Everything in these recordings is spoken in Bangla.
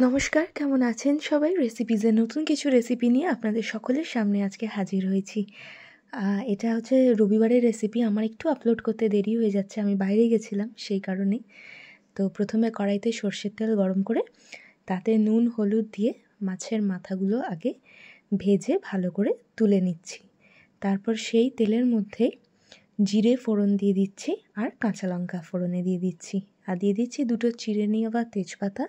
নমস্কার, কেমন আছেন সবাই? রেসিপিজের নতুন কিছু রেসিপি নিয়ে আপনাদের সকলের সামনে আজকে হাজির হয়েছি। এটা হচ্ছে রবিবারের রেসিপি। আমার একটু আপলোড করতে দেরি হয়ে যাচ্ছে, আমি বাইরে গেছিলাম সেই কারণে। তো প্রথমে কড়াইতে সর্ষের তেল গরম করে তাতে নুন হলুদ দিয়ে মাছের মাথাগুলো আগে ভেজে ভালো করে তুলে নিচ্ছি। তারপর সেই তেলের মধ্যে জিরে ফোড়ন দিয়ে দিচ্ছি আর কাঁচা লঙ্কা ফোড়নে দিয়ে দিচ্ছি, আর দিয়ে দিচ্ছি দুটো চিড়ে নেওয়া তেজপাতা,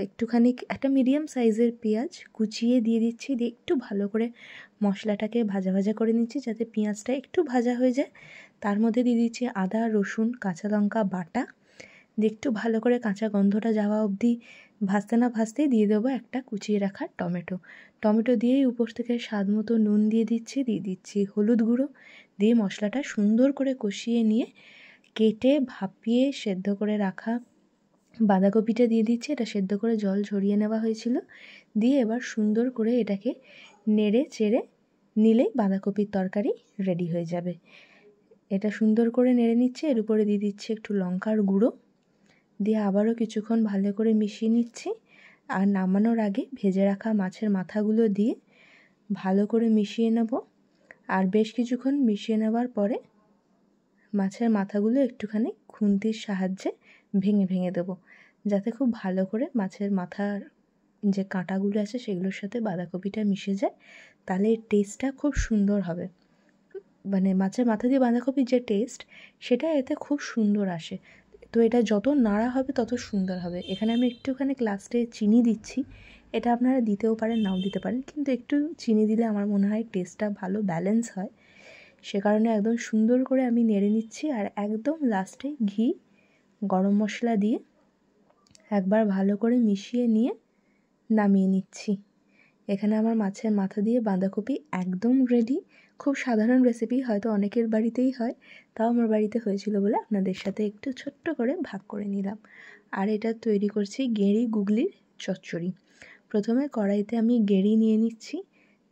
একটুখানি একটা মিডিয়াম সাইজের পেঁয়াজ কুচিয়ে দিয়ে দিচ্ছি। দিয়ে একটু ভালো করে মশলাটাকে ভাজা ভাজা করে নিচ্ছি যাতে পেঁয়াজটা একটু ভাজা হয়ে যায়। তার মধ্যে দিয়ে দিচ্ছি আদা রসুন কাঁচা লঙ্কা বাটা। দিয়ে একটু ভালো করে কাঁচা গন্ধটা যাওয়া অবধি ভাজতে না ভাজতেই দিয়ে দেবো একটা কুচিয়ে রাখা টমেটো দিয়েই উপর থেকে স্বাদ মতো নুন দিয়ে দিচ্ছি হলুদ গুঁড়ো দিয়ে মশলাটা সুন্দর করে কষিয়ে নিয়ে কেটে ভাপিয়ে সেদ্ধ করে রাখা বাঁধাকপিটা দিয়ে দিচ্ছি। এটা সেদ্ধ করে জল ঝরিয়ে নেওয়া হয়েছিল। দিয়ে এবার সুন্দর করে এটাকে নেড়ে চেড়ে নিলেই বাঁধাকপির তরকারি রেডি হয়ে যাবে। এটা সুন্দর করে নেড়ে নিচ্ছে। এর উপরে দিয়ে দিচ্ছি একটু লঙ্কার গুঁড়ো, দিয়ে আবারও কিছুক্ষণ ভালো করে মিশিয়ে নিচ্ছি। আর নামানোর আগে ভেজে রাখা মাছের মাথাগুলো দিয়ে ভালো করে মিশিয়ে নেব। আর বেশ কিছুক্ষণ মিশিয়ে নেওয়ার পরে মাছের মাথাগুলো একটুখানি খুন্তির সাহায্যে ভেঙে ভেঙে দেবো, যাতে খুব ভালো করে মাছের মাথার যে কাঁটাগুলো আছে সেগুলোর সাথে বাঁধাকপিটা মিশে যায়। তাহলে এর টেস্টটা খুব সুন্দর হবে। মানে মাছের মাথা দিয়ে বাঁধাকপির যে টেস্ট সেটা এতে খুব সুন্দর আসে। তো এটা যত নাড়া হবে তত সুন্দর হবে। এখানে আমি একটুখানি লাস্টে চিনি দিচ্ছি। এটা আপনারা দিতেও পারেন নাও দিতে পারেন, কিন্তু একটু চিনি দিলে আমার মনে হয় টেস্টটা ভালো ব্যালেন্স হয়। সে কারণে একদম সুন্দর করে আমি নেড়ে নিচ্ছি। আর একদম লাস্টে ঘি গরম মশলা দিয়ে একবার ভালো করে মিশিয়ে নিয়ে নামিয়ে নিচ্ছি। এখানে আমার মাছের মাথা দিয়ে বাঁধাকপি একদম রেডি। খুব সাধারণ রেসিপি, হয়তো অনেকের বাড়িতেই হয়, তাও আমার বাড়িতে হয়েছিল বলে আপনাদের সাথে একটু ছোট্ট করে ভাগ করে নিলাম। আর এটা তৈরি করছি গেঁড়ি গুগলির চচ্চড়ি। প্রথমে কড়াইতে আমি গেঁড়ি নিয়ে নিচ্ছি,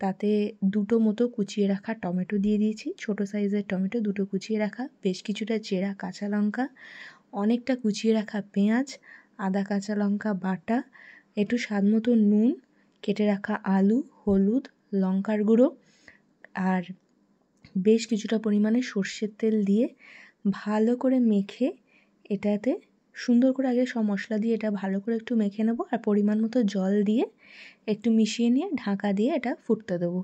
তাতে দুটো মতো কুচিয়ে রাখা টমেটো দিয়ে দিয়েছি, ছোটো সাইজের টমেটো দুটো কুচিয়ে রাখা, বেশ কিছুটা চেরা কাঁচা লঙ্কা, অনেকটা কুচিয়ে রাখা পেঁয়াজ, আদা কাঁচা লঙ্কা বাটা, একটু স্বাদ মতো নুন, কেটে রাখা আলু, হলুদ, লঙ্কার গুঁড়ো আর বেশ কিছুটা পরিমাণে সর্ষের তেল দিয়ে ভালো করে মেখে এটাতে সুন্দর করে আগে সব মশলা দিয়ে এটা ভালো করে একটু মেখে নেব। আর পরিমাণ মতো জল দিয়ে একটু মিশিয়ে নিয়ে ঢাকা দিয়ে এটা ফুটতে দেবো।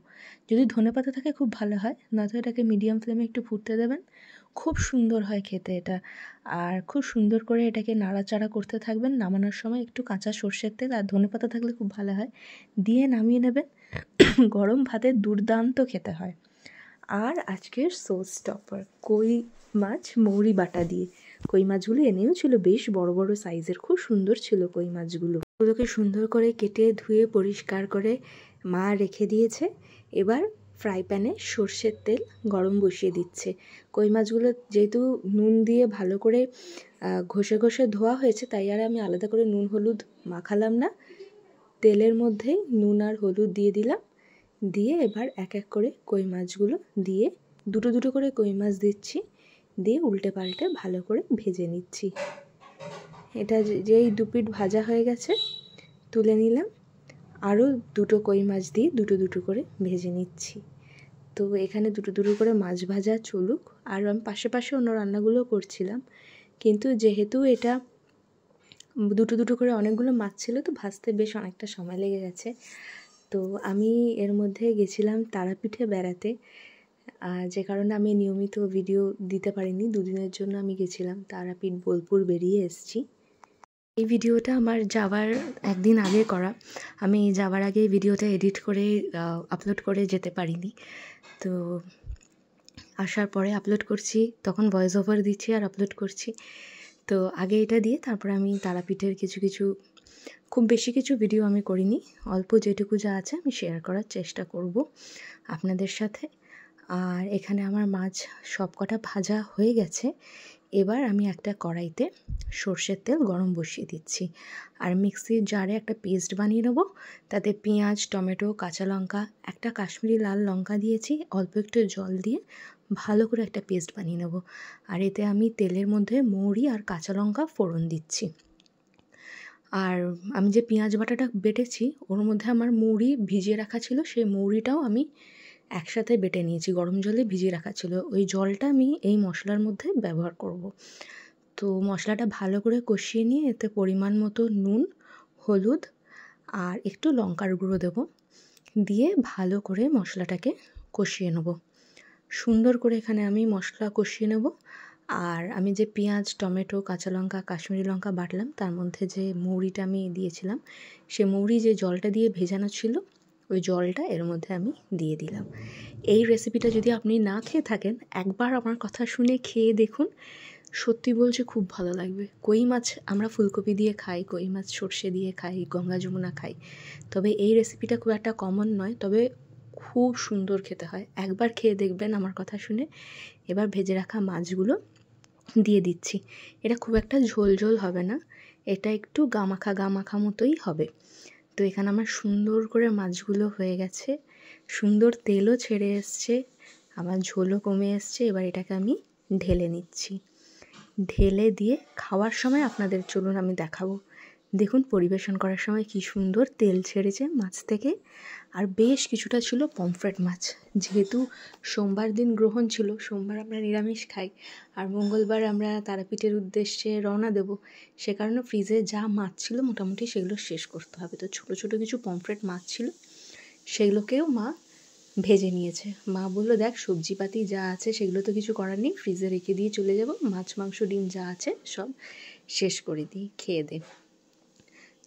যদি ধনেপাতা থাকে খুব ভালো হয়, নয়তো এটাকে মিডিয়াম ফ্লেমে একটু ফুটতে দেবেন। খুব সুন্দর হয় খেতে এটা। আর খুব সুন্দর করে এটাকে নাড়াচাড়া করতে থাকবেন। নামানোর সময় একটু কাঁচা সর্ষের তেল আর ধনেপাতা থাকলে খুব ভালো হয় দিয়ে নামিয়ে নেবেন। গরম ভাতে দুর্দান্ত খেতে হয়। আর আজকের সোস টপার কই মাছ মৌরি বাটা দিয়ে। কই মাছগুলো এনেও ছিল বেশ বড় বড় সাইজের, খুব সুন্দর ছিল কই মাছগুলো। ওগুলোকে সুন্দর করে কেটে ধুয়ে পরিষ্কার করে মা রেখে দিয়েছে। এবার ফ্রাই প্যানে সর্ষের তেল গরম বসিয়ে দিচ্ছে। কই মাছগুলো যেহেতু নুন দিয়ে ভালো করে ঘষে ঘষে ধোয়া হয়েছে, তাই আর আমি আলাদা করে নুন হলুদ মাখালাম না। তেলের মধ্যেই নুন আর হলুদ দিয়ে দিলাম। দিয়ে এবার এক এক করে কই মাছগুলো দিয়ে দুটো দুটো করে কই মাছ দিচ্ছি, দিয়ে উল্টে পাল্টে ভালো করে ভেজে নিচ্ছি। এটা যেই দুপিট ভাজা হয়ে গেছে তুলে নিলাম। আরও দুটো কই মাছ দিয়ে দুটো দুটো করে ভেজে নিচ্ছি। তো এখানে দুটো দুটো করে মাছ ভাজা চলুক, আর আমি পাশে পাশে অন্য রান্নাগুলো করছিলাম। কিন্তু যেহেতু এটা দুটো দুটো করে অনেকগুলো মাছ ছিল, তো ভাজতে বেশ অনেকটা সময় লেগে গেছে। তো আমি এর মধ্যে গেছিলাম তারাপীঠে বেড়াতে, যে কারণে আমি নিয়মিত ভিডিও দিতে পারিনি। দুদিনের জন্য আমি গেছিলাম তারাপীঠ, বোলপুর বেরিয়ে এসেছি। এই ভিডিওটা আমার যাওয়ার একদিন আগে করা। আমি যাওয়ার আগে ভিডিওটা এডিট করে আপলোড করে যেতে পারিনি। তো আসার পরে আপলোড করছি, তখন ভয়েস ওভার দিচ্ছি আর আপলোড করছি। তো আগে এটা দিয়ে তারপরে আমি তারাপীঠের কিছু খুব বেশি কিছু ভিডিও আমি করিনি, অল্প যেটুকু যা আছে আমি শেয়ার করার চেষ্টা করব আপনাদের সাথে। আর এখানে আমার মাছ সব কটা ভাজা হয়ে গেছে। এবার আমি একটা কড়াইতে সর্ষের তেল গরম বসিয়ে দিচ্ছি, আর মিক্সির জারে একটা পেস্ট বানিয়ে নেব। তাতে পেঁয়াজ, টমেটো, কাঁচা লঙ্কা, একটা কাশ্মীরি লাল লঙ্কা দিয়েছি, অল্প একটু জল দিয়ে ভালো করে একটা পেস্ট বানিয়ে নেব। আর এতে আমি তেলের মধ্যে মৌরি আর কাঁচা লঙ্কা ফোড়ন দিচ্ছি। আর আমি যে পেঁয়াজ বাটাটা বেটেছি ওর মধ্যে আমার মৌরি ভিজিয়ে রাখা ছিল, সেই মৌরিটাও আমি একসাথে বেটে নিয়েছি, গরম জলে ভিজিয়ে রাখা ছিল। ওই জলটা আমি এই মশলার মধ্যে ব্যবহার করব। তো মশলাটা ভালো করে কষিয়ে নিয়ে এতে পরিমাণ মতো নুন, হলুদ আর একটু লঙ্কার গুঁড়ো দেবো, দিয়ে ভালো করে মশলাটাকে কষিয়ে নেব। সুন্দর করে এখানে আমি মশলা কষিয়ে নেব। আর আমি যে পেঁয়াজ, টমেটো, কাঁচা লঙ্কা, কাশ্মীরি লঙ্কা বাটলাম তার মধ্যে যে মৌরিটা আমি দিয়েছিলাম, সে মৌরি যে জলটা দিয়ে ভেজানো ছিল ওই জলটা এর মধ্যে আমি দিয়ে দিলাম। এই রেসিপিটা যদি আপনি না খেয়ে থাকেন, একবার আমার কথা শুনে খেয়ে দেখুন, সত্যি বলছি খুব ভালো লাগবে। কই মাছ আমরা ফুলকপি দিয়ে খাই, কই মাছ সর্ষে দিয়ে খাই, গঙ্গা যমুনা খাই, তবে এই রেসিপিটা খুব একটা কমন নয়, তবে খুব সুন্দর খেতে হয়। একবার খেয়ে দেখবেন আমার কথা শুনে। এবার ভেজে রাখা মাছগুলো দিয়ে দিচ্ছি। এটা খুব একটা ঝোল ঝোল হবে না, এটা একটু গামাখা মতোই হবে। তো এখানে আমার সুন্দর করে মাছগুলো হয়ে গেছে, সুন্দর তেলও ছেড়ে এসছে, আমার ঝোলও কমে এসছে। এবার এটাকে আমি ঢেলে নিচ্ছি। ঢেলে দিয়ে খাওয়ার সময় আপনাদের চলুন আমি দেখাবো। দেখুন পরিবেশন করার সময় কি সুন্দর তেল ছেড়েছে মাছ থেকে। আর বেশ কিছুটা ছিল পমফ্রেট মাছ, যেহেতু সোমবার দিন গ্রহণ ছিল, সোমবার আমরা নিরামিষ খাই, আর মঙ্গলবার আমরা তারাপীঠের উদ্দেশ্যে রওনা দেব, সে কারণে ফ্রিজে যা মাছ ছিল মোটামুটি সেগুলো শেষ করতে হবে। তো ছোটো ছোটো কিছু পমফ্রেট মাছ ছিল, সেগুলোকেও মা ভেজে নিয়েছে। মা বললো, দেখ সবজিপাতি যা আছে সেগুলো তো কিছু করার নেই, ফ্রিজে রেখে দিয়ে চলে যাব, মাছ মাংস ডিম যা আছে সব শেষ করে দিই, খেয়ে দে।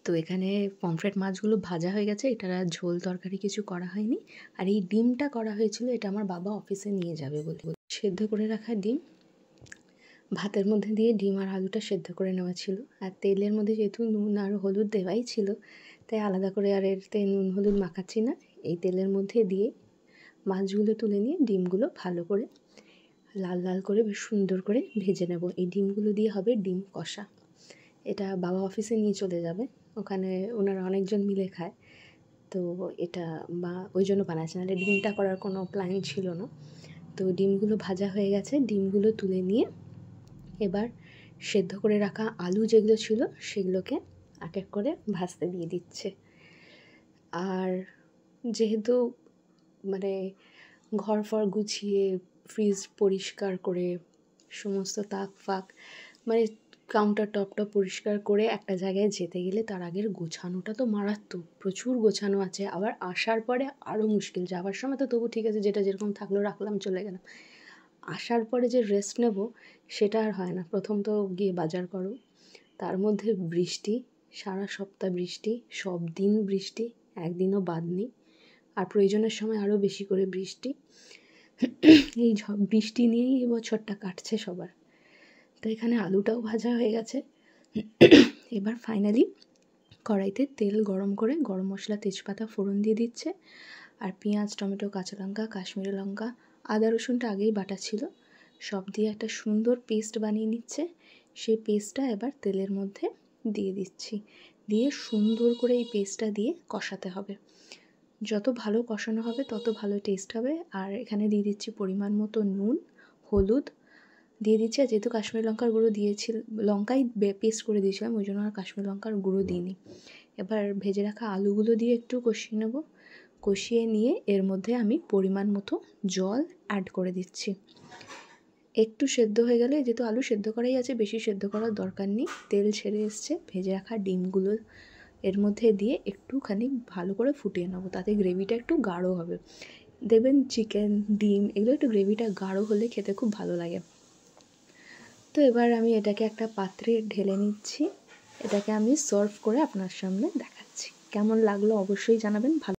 তো এখানে পমফ্রেট মাছগুলো ভাজা হয়ে গেছে, এটা ঝোল তরকারি কিছু করা হয়নি। আর এই ডিমটা করা হয়েছিল, এটা আমার বাবা অফিসে নিয়ে যাবে বলে। সেদ্ধ করে রাখা ডিম ভাতের মধ্যে দিয়ে ডিম আর আলুটা সেদ্ধ করে নেওয়া ছিল। আর তেলের মধ্যে যেহেতু নুন আর হলুদ দেওয়াই ছিল, তাই আলাদা করে আর এতে নুন হলুদ মাখাচ্ছি না। এই তেলের মধ্যে দিয়ে মাছগুলো তুলে নিয়ে ডিমগুলো ভালো করে লাল লাল করে বেশ সুন্দর করে ভেজে নেব। এই ডিমগুলো দিয়ে হবে ডিম কষা। এটা বাবা অফিসে নিয়ে চলে যাবে, ওখানে ওনারা অনেকজন মিলে খায়, তো এটা বা ওই জন্য বানাচ্ছে, নাহলে ডিমটা করার কোনো প্ল্যান ছিল না। তো ডিমগুলো ভাজা হয়ে গেছে, ডিমগুলো তুলে নিয়ে এবার সেদ্ধ করে রাখা আলু যেগুলো ছিল সেগুলোকে এক এক করে ভাজতে দিয়ে দিচ্ছে। আর যেহেতু মানে ঘর ফর গুছিয়ে ফ্রিজ পরিষ্কার করে সমস্ত তাক ফাক মানে কাউন্টার টপটা পরিষ্কার করে একটা জায়গায় যেতে গেলে তার আগের গোছানোটা তো মারাত্মক, প্রচুর গোছানো আছে। আবার আসার পরে আরও মুশকিল। যাওয়ার সময় তো তবু ঠিক আছে, যেটা যেরকম থাকলো রাখলাম চলে গেলাম। আসার পরে যে রেস্ট নেব সেটা আর হয় না। প্রথম তো গিয়ে বাজার করো, তার মধ্যে বৃষ্টি, সারা সপ্তাহ বৃষ্টি, সব দিন বৃষ্টি, একদিনও বাদ নেই। আর প্রয়োজনের সময় আরও বেশি করে বৃষ্টি। এই বৃষ্টি নিয়েই এবছরটা কাটছে সবার। তো এখানে আলুটাও ভাজা হয়ে গেছে। এবার ফাইনালি কড়াইতে তেল গরম করে গরম মশলা, তেজপাতা ফোড়ন দিয়ে দিচ্ছে। আর পেঁয়াজ, টমেটো, কাঁচা লঙ্কা, কাশ্মীরি লঙ্কা, আদা রসুনটা আগেই বাটা ছিল, সব দিয়ে একটা সুন্দর পেস্ট বানিয়ে নিচ্ছে। সেই পেস্টটা এবার তেলের মধ্যে দিয়ে দিচ্ছি, দিয়ে সুন্দর করে এই পেস্টটা দিয়ে কষাতে হবে। যত ভালো কষানো হবে তত ভালো টেস্ট হবে। আর এখানে দিয়ে দিচ্ছি পরিমাণ মতো নুন, হলুদ দিয়ে দিচ্ছি। আর যেহেতু কাশ্মীরি লঙ্কার গুঁড়ো দিয়েছিল, লঙ্কাই পেস্ট করে দিয়েছিলাম, ওই জন্য আর কাশ্মীরি লঙ্কার গুঁড়ো দিইনি। এবার ভেজে রাখা আলুগুলো দিয়ে একটু কষিয়ে নেব। কষিয়ে নিয়ে এর মধ্যে আমি পরিমাণ মতো জল অ্যাড করে দিচ্ছি। একটু সেদ্ধ হয়ে গেলে, যেহেতু আলু সেদ্ধ করাই আছে, বেশি সেদ্ধ করার দরকার নেই, তেল ছেড়ে এসছে, ভেজে রাখা ডিমগুলো এর মধ্যে দিয়ে একটুখানি ভালো করে ফুটিয়ে নেবো, তাতে গ্রেভিটা একটু গাঢ় হবে। দেখবেন চিকেন, ডিম এগুলো একটু গ্রেভিটা গাঢ় হলে খেতে খুব ভালো লাগে। তো এবার আমি এটাকে একটা পাত্রে ঢেলে নিচ্ছি, এটাকে আমি সার্ভ করে আপনার সামনে দেখাচ্ছি। কেমন লাগলো অবশ্যই জানাবেন। ভালো